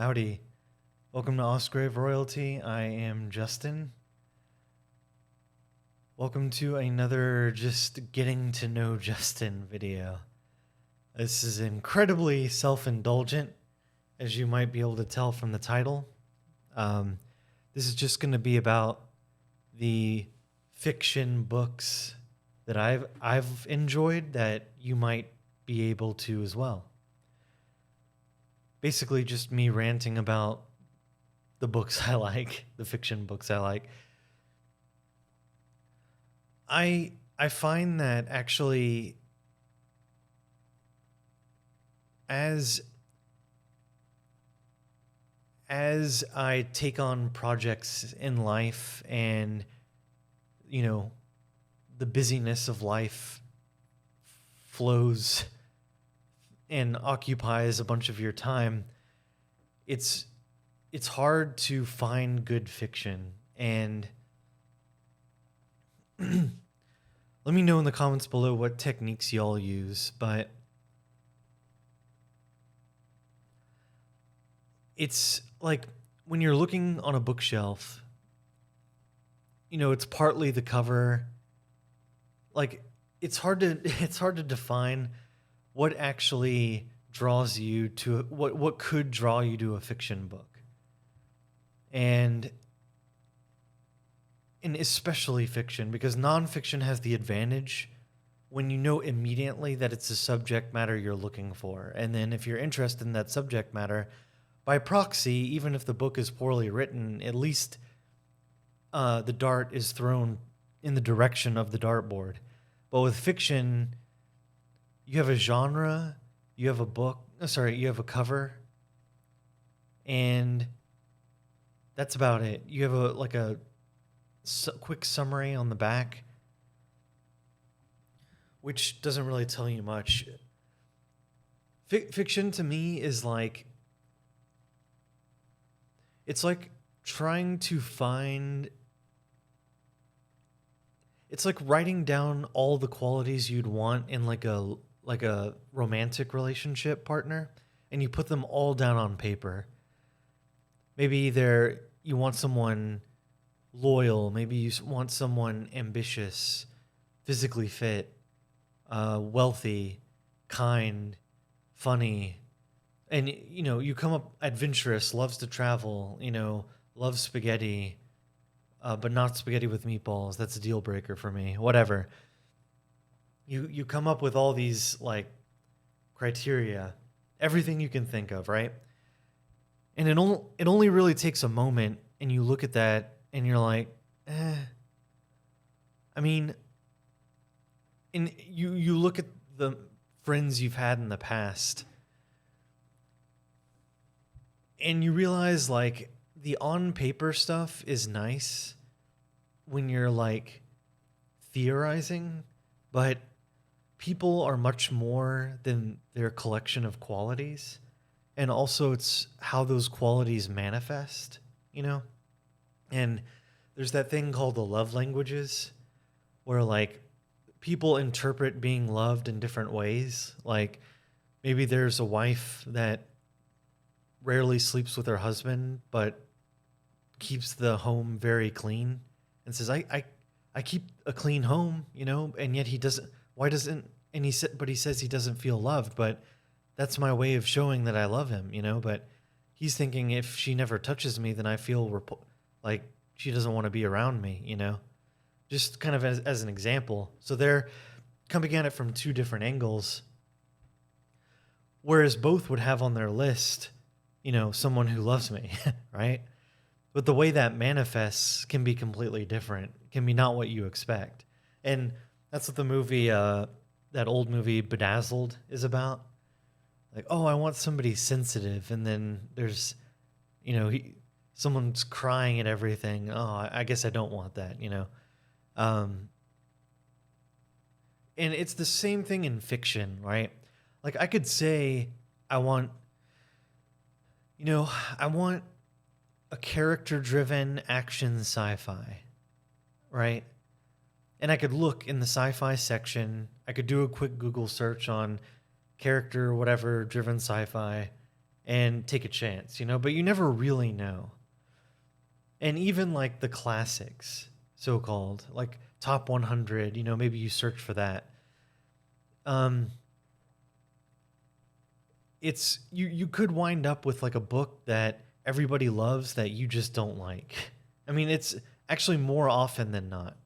Howdy. Welcome to Ausgrave Royalty. I am Justin. Welcome to another just getting to know Justin video. This is incredibly self-indulgent, as you might be able to tell from the title. This is just going to be about the fiction books that I've enjoyed that you might be able to as well. Basically just me ranting about the books I like, the fiction books I like. I find that actually as I take on projects in life and the busyness of life flows and occupies a bunch of your time, it's hard to find good fiction. And let me know in the comments below what techniques y'all use, but it's like when you're looking on a bookshelf, it's partly the cover. Like it's hard to define what actually draws you to what could draw you to a fiction book. And especially fiction, because nonfiction has the advantage when you know immediately that it's the subject matter you're looking for. And then if you're interested in that subject matter, by proxy, even if the book is poorly written, at least the dart is thrown in the direction of the dartboard. But with fiction, you have a genre, you have a cover, and that's about it. You have a quick summary on the back, which doesn't really tell you much. Fiction to me is it's like trying to find. It's like writing down all the qualities you'd want in like a romantic relationship partner, and you put them all down on paper. Maybe you want someone loyal, maybe you want someone ambitious, physically fit, wealthy, kind, funny, and you come up adventurous, loves to travel, loves spaghetti, but not spaghetti with meatballs. That's a deal breaker for me. Whatever. You come up with all these criteria, everything you can think of, right? And it only really takes a moment, and you look at that and you're like, I mean, and you look at the friends you've had in the past, and you realize the on paper stuff is nice when you're theorizing, but people are much more than their collection of qualities. And also it's how those qualities manifest, And there's that thing called the love languages, where people interpret being loved in different ways. Like maybe there's a wife that rarely sleeps with her husband, but keeps the home very clean and says, I keep a clean home, and yet he doesn't. Why doesn't? And he says he doesn't feel loved, but that's my way of showing that I love him, But he's thinking if she never touches me, then I feel like she doesn't want to be around me, Just kind of as an example. So they're coming at it from two different angles, whereas both would have on their list, someone who loves me, right? But the way that manifests can be completely different. It can be not what you expect. And that's what the movie, that old movie Bedazzled is about. I want somebody sensitive, and then there's, someone's crying at everything. Oh, I guess I don't want that, And it's the same thing in fiction, right? I could say I want a character-driven action sci-fi, right? And I could look in the sci-fi section. I could do a quick Google search on character whatever driven sci-fi, and take a chance, but you never really know. And even like the classics, so called, like top 100, maybe you search for that. Um, it's you could wind up with like a book that everybody loves that you just don't like. I mean, it's actually more often than not.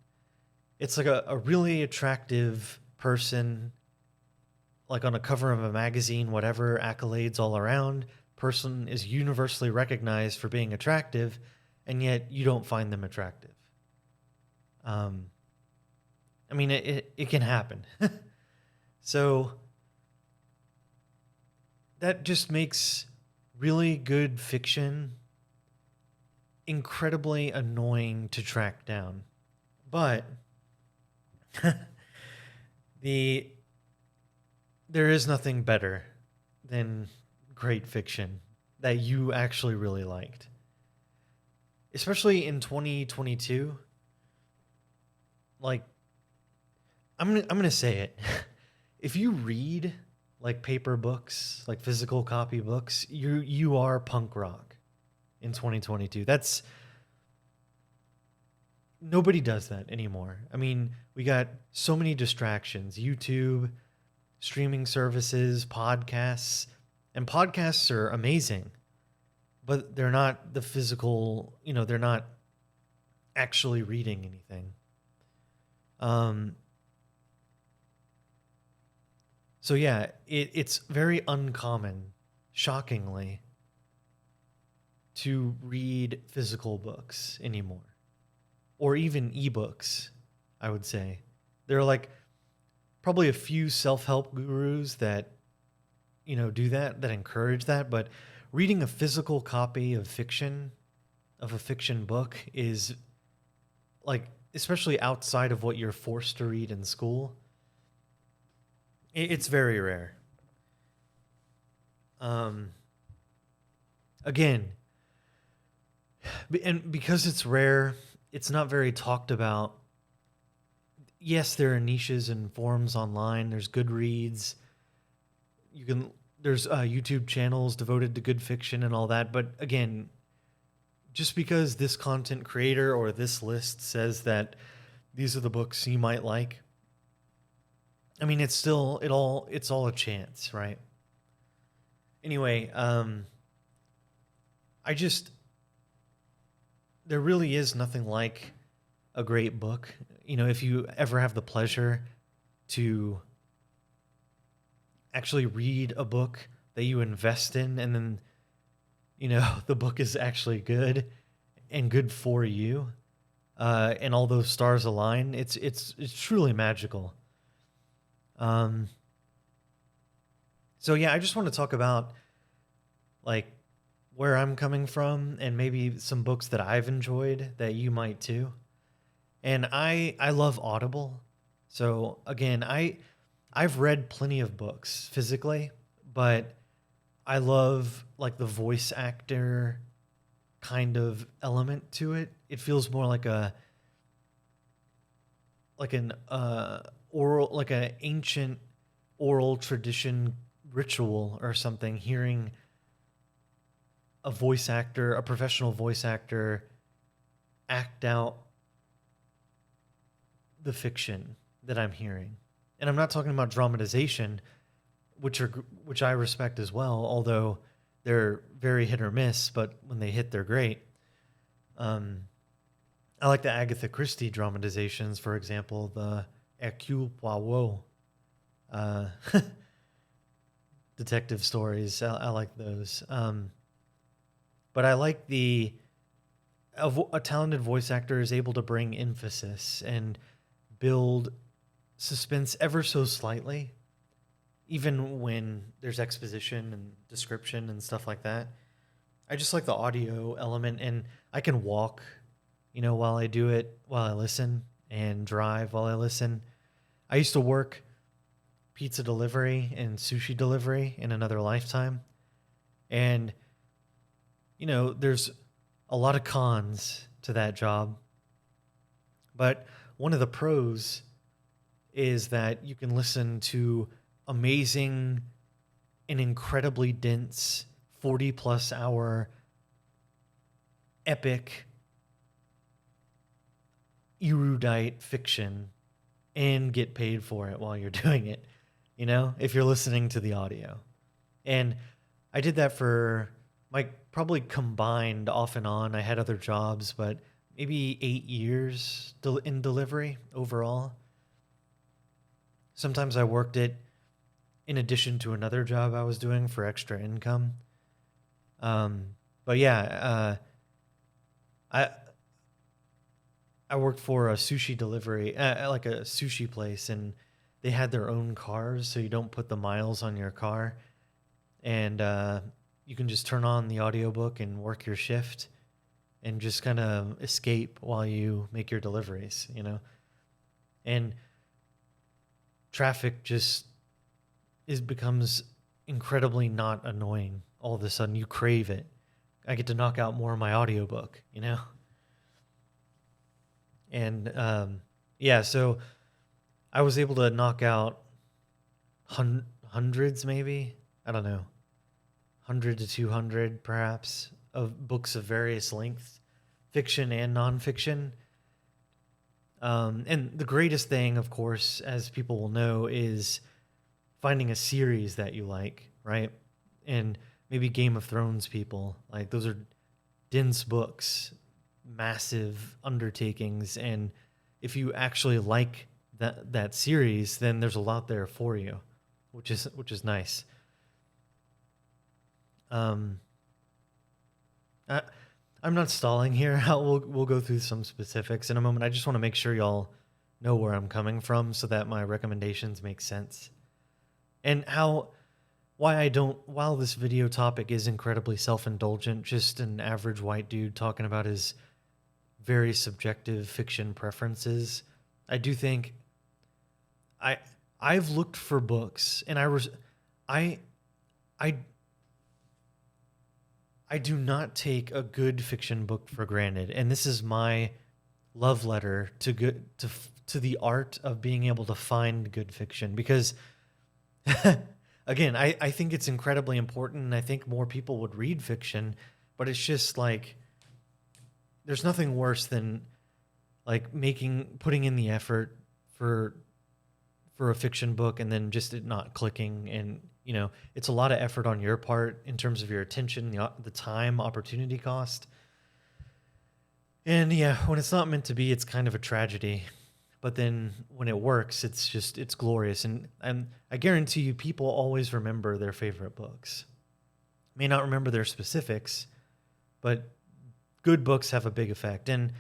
It's like a really attractive person, like on a cover of a magazine, whatever, accolades all around. Person is universally recognized for being attractive, and yet you don't find them attractive. Um, I mean, it can happen. So that just makes really good fiction incredibly annoying to track down. But there is nothing better than great fiction that you actually really liked. Especially in 2022. Like, I'm gonna say it. If you read like paper books, like physical copy books, you are punk rock in 2022. That's Nobody does that anymore. I mean, we got so many distractions: YouTube, streaming services, podcasts, and podcasts are amazing, but they're not the physical. They're not actually reading anything. Um, So yeah, it's very uncommon, shockingly, to read physical books anymore, or even ebooks. I would say there are like probably a few self-help gurus that do that encourage that, but reading a physical copy of a fiction book is like, especially outside of what you're forced to read in school. It's very rare. Um, Again, and because it's rare, it's not very talked about. Yes, there are niches and forums online. There's Goodreads. You can there's YouTube channels devoted to good fiction and all that. But again, just because this content creator or this list says that these are the books you might like, I mean, it's all a chance, right? Anyway, I just there really is nothing like a great book. If you ever have the pleasure to actually read a book that you invest in, and then the book is actually good and good for you, and all those stars align, it's truly magical. Um, so yeah, I just want to talk about like where I'm coming from and maybe some books that I've enjoyed that you might too. And I love Audible. So again, I've read plenty of books physically, but I love like the voice actor kind of element to it. It feels more like an oral, like an ancient oral tradition ritual or something, hearing a professional voice actor act out the fiction that I'm hearing. And I'm not talking about dramatization, which I respect as well, although they're very hit or miss, but when they hit, they're great. Um, I like the Agatha Christie dramatizations, for example, the Hercule Poirot uh, detective stories. I like those. But I like a talented voice actor is able to bring emphasis and build suspense ever so slightly, even when there's exposition and description and stuff like that. I just like the audio element, and I can walk, while I do it, while I listen, and drive while I listen. I used to work pizza delivery and sushi delivery in another lifetime, and there's a lot of cons to that job, but one of the pros is that you can listen to amazing and incredibly dense 40 plus hour epic erudite fiction and get paid for it while you're doing it, if you're listening to the audio. And I did that for probably combined off and on. I had other jobs, but maybe 8 years in delivery overall. Sometimes I worked it in addition to another job I was doing for extra income. But yeah, I worked for a sushi delivery, like a sushi place, and they had their own cars, so you don't put the miles on your car. And you can just turn on the audiobook and work your shift and just kind of escape while you make your deliveries, And traffic just becomes incredibly not annoying. All of a sudden, you crave it. I get to knock out more of my audiobook, And yeah, so I was able to knock out hundreds, maybe, I don't know, 100 to 200 perhaps, of books of various lengths, fiction and nonfiction. And the greatest thing, of course, as people will know, is finding a series that you like, right? And maybe Game of Thrones people, like those are dense books, massive undertakings, and if you actually like that series, then there's a lot there for you, which is nice. I'm not stalling here. We'll go through some specifics in a moment. I just want to make sure y'all know where I'm coming from so that my recommendations make sense. And while this video topic is incredibly self-indulgent, just an average white dude talking about his very subjective fiction preferences, I do think I've looked for books, and I do not take a good fiction book for granted, and this is my love letter to the art of being able to find good fiction, because again, I think it's incredibly important, and I think more people would read fiction, but it's just like there's nothing worse than like putting in the effort for a fiction book and then just it not clicking. And it's a lot of effort on your part in terms of your attention, the time, opportunity cost. And yeah, when it's not meant to be, it's kind of a tragedy. But then when it works, it's glorious. And I guarantee you, people always remember their favorite books. May not remember their specifics, but good books have a big effect. And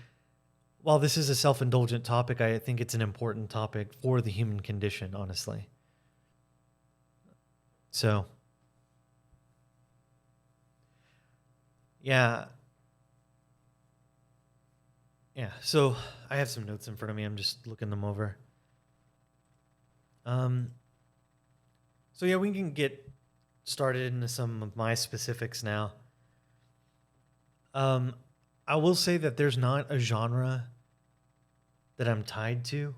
while this is a self-indulgent topic, I think it's an important topic for the human condition, honestly. So, yeah. Yeah, so I have some notes in front of me. I'm just looking them over. So yeah, we can get started into some of my specifics now. I will say that there's not a genre that I'm tied to,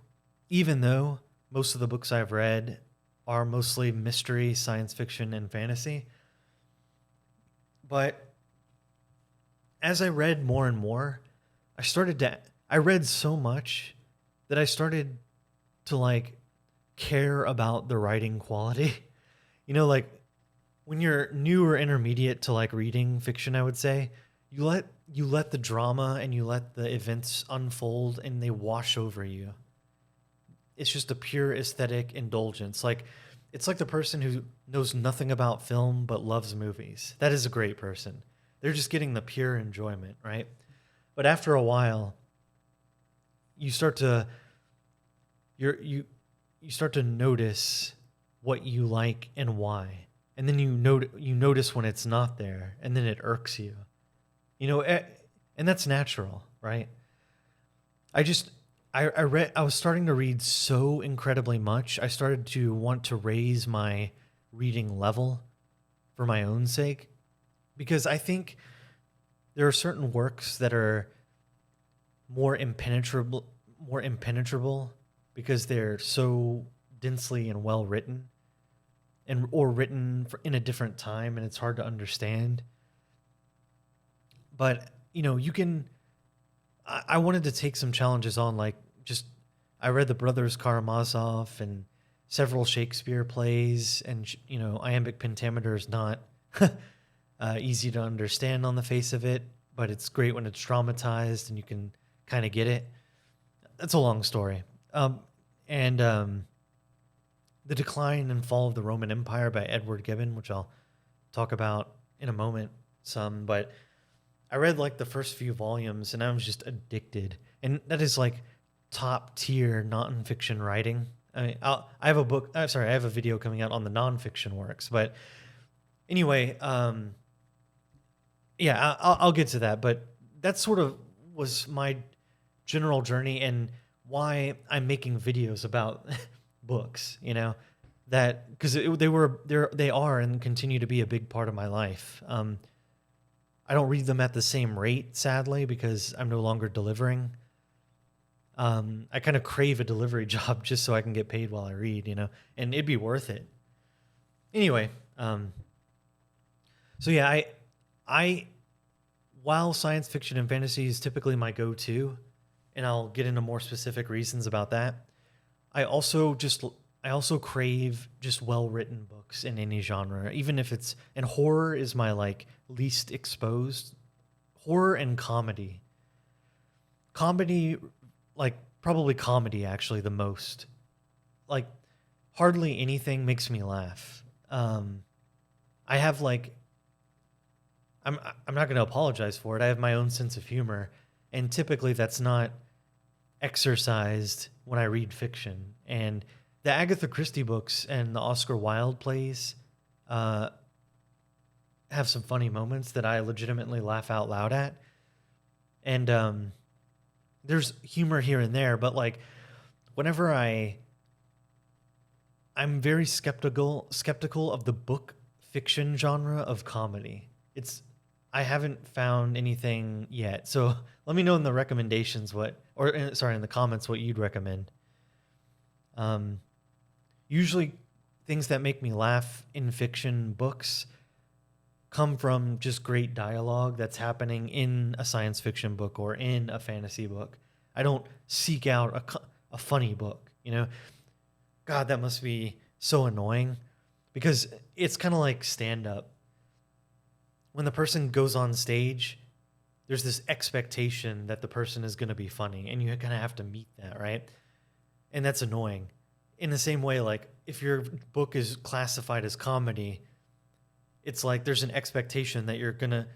even though most of the books I've read are mostly mystery, science fiction, and fantasy. But as I read more and more, I read so much that I started to like care about the writing quality. Like when you're new or intermediate to like reading fiction, I would say, you let the drama and you let the events unfold and they wash over you. It's just a pure aesthetic indulgence. Like it's like the person who knows nothing about film but loves movies. That is a great person. They're just getting the pure enjoyment, right? But after a while, you start to notice what you like and why. And then you notice when it's not there, and then it irks you. And that's natural, right? I was starting to read so incredibly much. I started to want to raise my reading level for my own sake, because I think there are certain works that are more impenetrable because they're so densely and well written. and or written in a different time, and it's hard to understand. But you can. I wanted to take some challenges on, like just I read the Brothers Karamazov and several Shakespeare plays, and iambic pentameter is not easy to understand on the face of it, but it's great when it's dramatized and you can kind of get it. That's a long story. And The Decline and Fall of the Roman Empire by Edward Gibbon, which I'll talk about in a moment some, but I read like the first few volumes and I was just addicted. And that is like top tier nonfiction writing. I mean, I have a book. I have a video coming out on the nonfiction works. But anyway, yeah, I'll get to that. But that sort of was my general journey and why I'm making videos about books. That because they are and continue to be a big part of my life. I don't read them at the same rate, sadly, because I'm no longer delivering. I kind of crave a delivery job just so I can get paid while I read, and it'd be worth it. Anyway, so yeah, I while science fiction and fantasy is typically my go-to, and I'll get into more specific reasons about that, I also crave just well-written books in any genre, even if it's, and horror is my like least exposed. Horror and comedy. Comedy, like probably comedy actually the most. Like hardly anything makes me laugh. I have like, I'm not going to apologize for it. I have my own sense of humor, and typically that's not exercised when I read fiction. And the Agatha Christie books and the Oscar Wilde plays have some funny moments that I legitimately laugh out loud at. And there's humor here and there, but like whenever I'm very skeptical of the book fiction genre of comedy. I haven't found anything yet. So let me know in the recommendations in the comments what you'd recommend. Usually things that make me laugh in fiction books come from just great dialogue that's happening in a science fiction book or in a fantasy book. I don't seek out a funny book, God, that must be so annoying because it's kind of like stand-up. When the person goes on stage, there's this expectation that the person is going to be funny, and you kind of have to meet that, right? And that's annoying. In the same way, like, if your book is classified as comedy, it's like there's an expectation that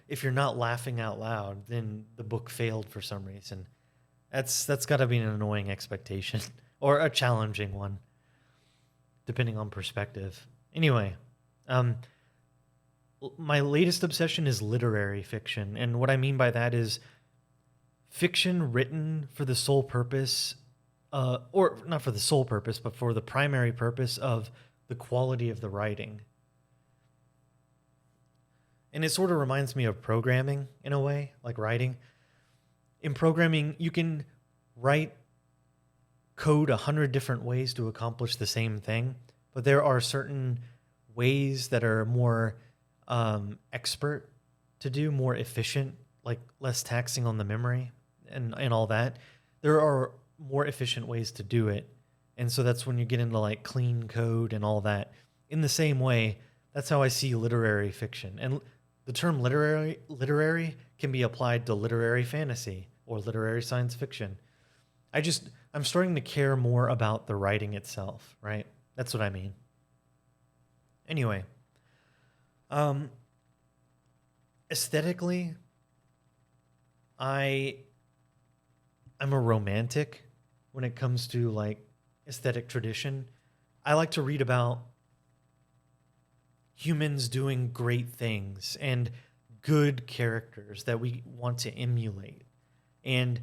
if you're not laughing out loud, then the book failed for some reason. That's got to be an annoying expectation or a challenging one, depending on perspective. Anyway, my latest obsession is literary fiction. And what I mean by that is fiction written for the sole purpose, or not for the sole purpose, but for the primary purpose of the quality of the writing. And it sort of reminds me of programming in a way, like writing. In programming, you can write code 100 different ways to accomplish the same thing, but there are certain ways that are more expert to do, more efficient, like less taxing on the memory and all that. There are more efficient ways to do it. And so that's when you get into like clean code and all that. In the same way, that's how I see literary fiction. And the term literary can be applied to literary fantasy or literary science fiction. I'm starting to care more about the writing itself, right? That's what I mean. Anyway, aesthetically, I'm a romantic when it comes to like aesthetic tradition. I like to read about humans doing great things and good characters that we want to emulate, and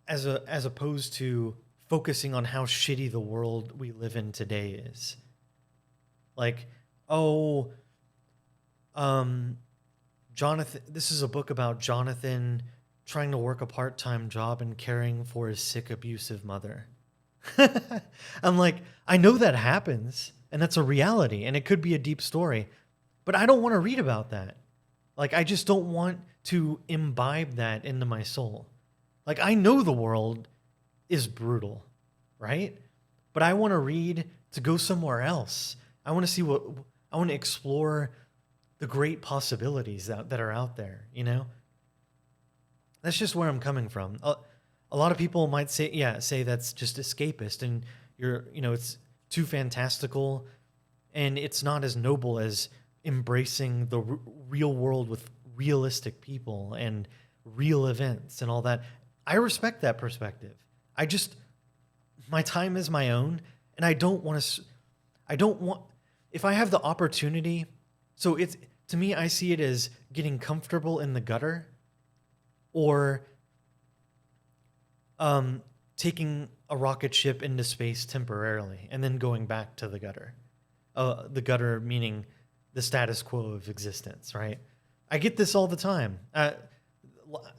as opposed to focusing on how shitty the world we live in today is. Like, Jonathan, this is a book about Jonathan trying to work a part-time job and caring for his sick, abusive mother. I'm like, I know that happens. and that's a reality, and it could be a deep story. But I don't want to read about that. Like, I just don't want to imbibe that into my soul. Like, I know the world is brutal, right? But I want to read to go somewhere else. I want to see I want to explore the great possibilities that are out there, you know? That's just where I'm coming from. A lot of people might say that's just escapist, and it's too fantastical, and it's not as noble as embracing the real world with realistic people and real events and all that. I respect that perspective. My time is my own, and I don't want, if I have the opportunity, so to me, I see it as getting comfortable in the gutter, or taking a rocket ship into space temporarily and then going back to the gutter. The gutter meaning the status quo of existence, right? I get this all the time.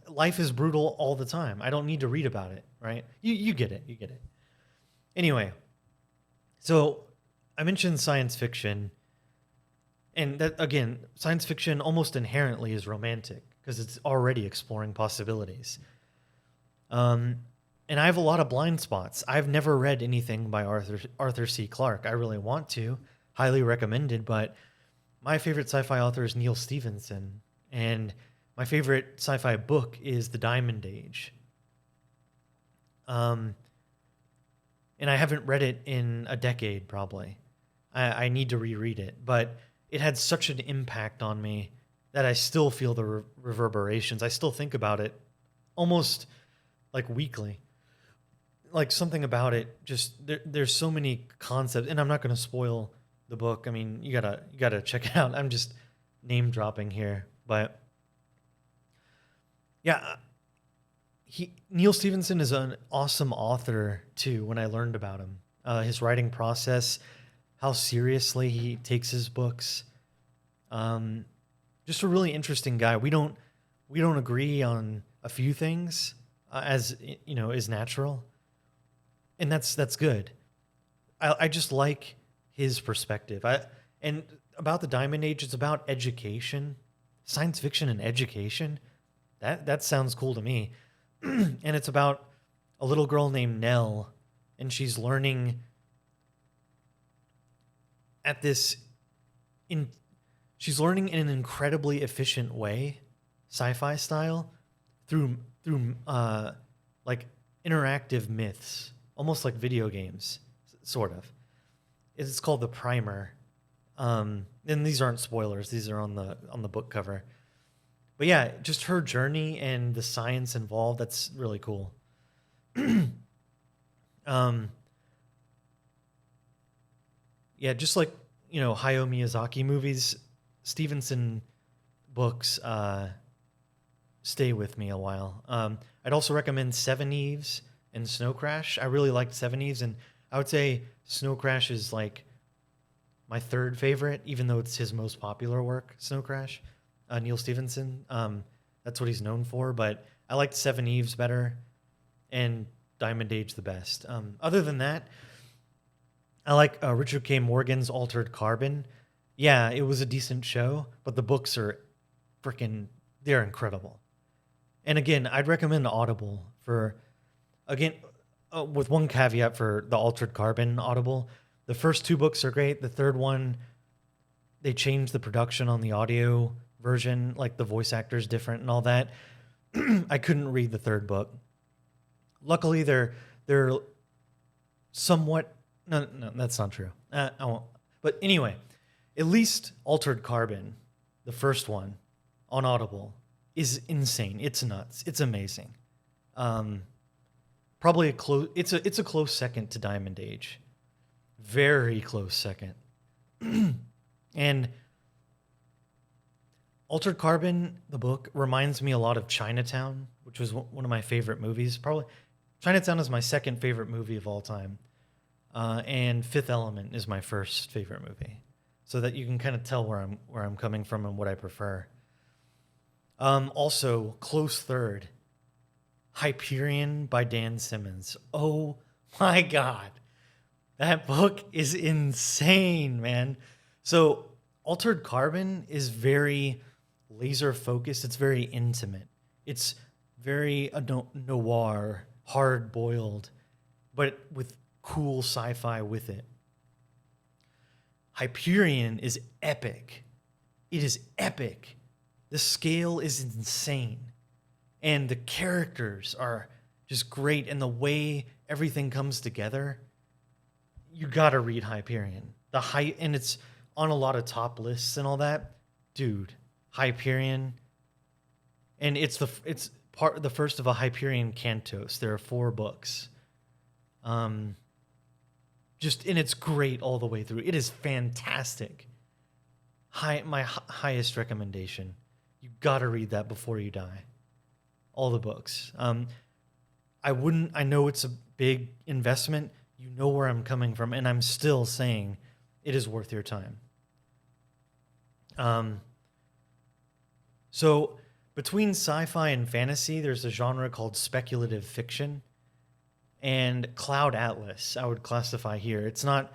Life is brutal all the time. I don't need to read about it, right? You get it. You get it. Anyway, so I mentioned science fiction, and that, again, science fiction almost inherently is romantic because it's already exploring possibilities. And I have a lot of blind spots. I've never read anything by Arthur C. Clarke. I really want to. Highly recommended, but my favorite sci-fi author is Neil Stephenson, and my favorite sci-fi book is The Diamond Age. And I haven't read it in a decade, probably. I need to reread it, but it had such an impact on me that I still feel the reverberations. I still think about it almost like weekly. Like, something about it, just there's so many concepts, and I'm not going to spoil the book. I mean, you gotta check it out. I'm just name dropping here, but yeah, Neil Stephenson is an awesome author too. When I learned about him, his writing process, how seriously he takes his books, just a really interesting guy. We don't agree on a few things, as is natural, and that's good. I just like his perspective. And about the Diamond Age, it's about education, science fiction and education. That sounds cool to me. And it's about a little girl named Nell, and she's learning she's learning in an incredibly efficient way, sci-fi style, through like interactive myths, almost like video games, sort of. It's called The Primer. And these aren't spoilers. These are on the book cover. But yeah, just her journey and the science involved, that's really cool. Yeah, just like, Hayao Miyazaki movies, Stevenson books stay with me a while. I'd also recommend Seven Eves and Snow Crash. I really liked Seven Eves, and I would say Snow Crash is like my third favorite, even though it's his most popular work, Snow Crash. Neil Stephenson, that's what he's known for, but I liked Seven Eves better and Diamond Age the best. Other than that, I like Richard K. Morgan's Altered Carbon. Yeah, it was a decent show, but the books are they're incredible. And again, I'd recommend Audible with one caveat for the Altered Carbon Audible. The first two books are great. The third one, they changed the production on the audio version, like the voice actor's different and all that. I couldn't read the third book. Luckily, they're somewhat... No, that's not true. I won't. But anyway, at least Altered Carbon, the first one, on Audible, is insane. It's nuts. It's amazing. Probably it's a close second to Diamond Age. Very close second. And Altered Carbon, the book, reminds me a lot of Chinatown, which was one of my favorite movies. Probably Chinatown is my second favorite movie of all time. And Fifth Element is my first favorite movie. So that you can kind of tell where I'm coming from and what I prefer. Also, close third, Hyperion by Dan Simmons. Oh my God. That book is insane, man. So, Altered Carbon is very laser focused. It's very intimate. It's very noir, hard boiled, but with cool sci fi with it. Hyperion is epic. It is epic. The scale is insane. And the characters are just great. And the way everything comes together, you gotta read Hyperion. And it's on a lot of top lists and all that. Dude, Hyperion. And it's the first of a Hyperion cantos. There are 4 books. And it's great all the way through. It is fantastic. My highest recommendation. You gotta read that before you die. All the books. I know it's a big investment. You know where I'm coming from, and I'm still saying it is worth your time. So between sci-fi and fantasy, there's a genre called speculative fiction. And Cloud Atlas, I would classify here. It's not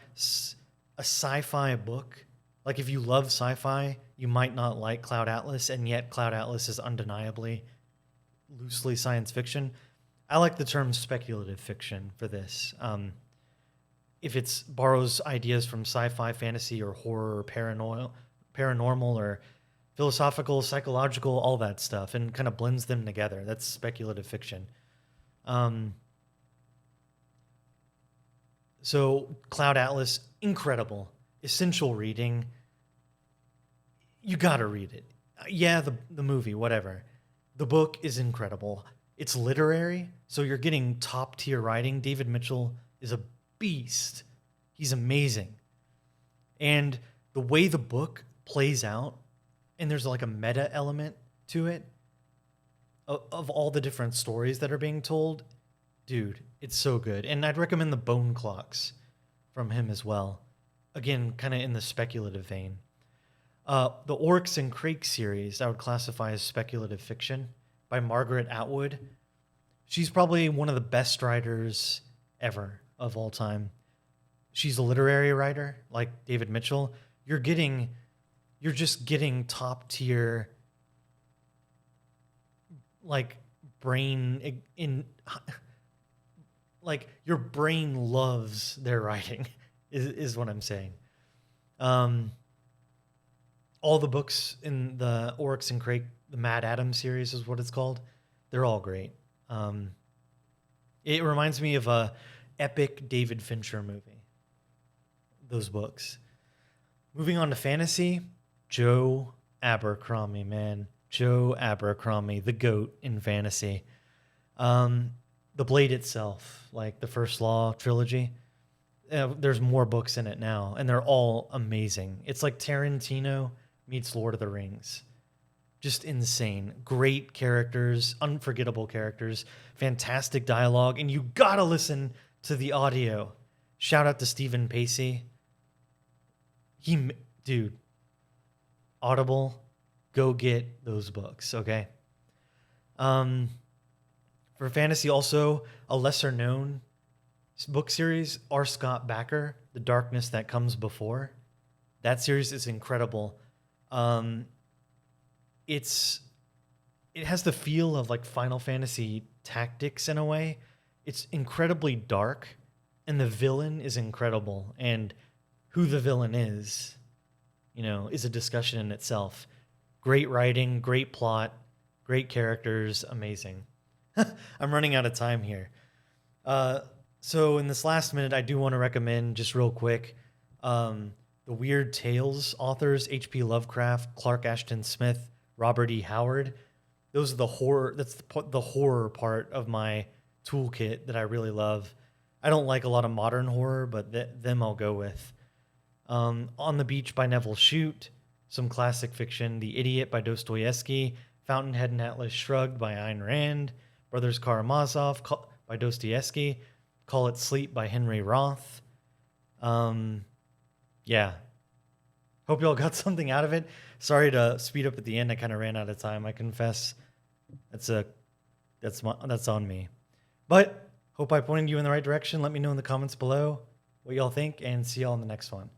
a sci-fi book. Like, if you love sci-fi, you might not like Cloud Atlas, and yet Cloud Atlas is undeniably loosely science fiction. I like the term speculative fiction for this. If it borrows ideas from sci-fi, fantasy, or horror, or paranormal, or philosophical, psychological, all that stuff, and kind of blends them together, that's speculative fiction. So Cloud Atlas, incredible, essential reading. You gotta read it. Yeah, the movie, whatever. The book is incredible. It's literary, so you're getting top tier writing. David Mitchell is a beast. He's amazing. And the way the book plays out, and there's like a meta element to it, of all the different stories that are being told, dude, it's so good. And I'd recommend the Bone Clocks from him as well. Again, kind of in the speculative vein. The Oryx and Crake series I would classify as speculative fiction by Margaret Atwood. She's probably one of the best writers ever of all time. She's a literary writer like David Mitchell. You're just getting top tier, like, brain in like, your brain loves their writing is what I'm saying. All the books in the Oryx and Crake, the Mad Adam series is what it's called. They're all great. It reminds me of a epic David Fincher movie. Those books. Moving on to fantasy, Joe Abercrombie, man. Joe Abercrombie, the GOAT in fantasy. The Blade itself, like the First Law trilogy, there's more books in it now, and they're all amazing. It's like Tarantino meets Lord of the Rings. Just insane. Great characters, unforgettable characters, fantastic dialogue, and you gotta listen to the audio. Shout out to Stephen Pacey. Dude, Audible, go get those books, okay? For fantasy, also, a lesser-known book series, R. Scott Bakker, The Darkness That Comes Before. That series is incredible. It has the feel of like Final Fantasy Tactics in a way. It's incredibly dark, and the villain is incredible. And who the villain is a discussion in itself. Great writing, great plot, great characters, amazing. I'm running out of time here. So in this last minute, I do want to recommend, just real quick, the Weird Tales authors, H.P. Lovecraft, Clark Ashton Smith, Robert E. Howard. Those are the horror. That's the horror part of my toolkit that I really love. I don't like a lot of modern horror, but them I'll go with. On the Beach by Neville Shute, some classic fiction, The Idiot by Dostoevsky, Fountainhead and Atlas Shrugged by Ayn Rand, Brothers Karamazov by Dostoevsky, Call It Sleep by Henry Roth. Yeah. Hope y'all got something out of it. Sorry to speed up at the end. I kind of ran out of time, I confess. That's on me. But hope I pointed you in the right direction. Let me know in the comments below. what y'all think, and see y'all in the next one.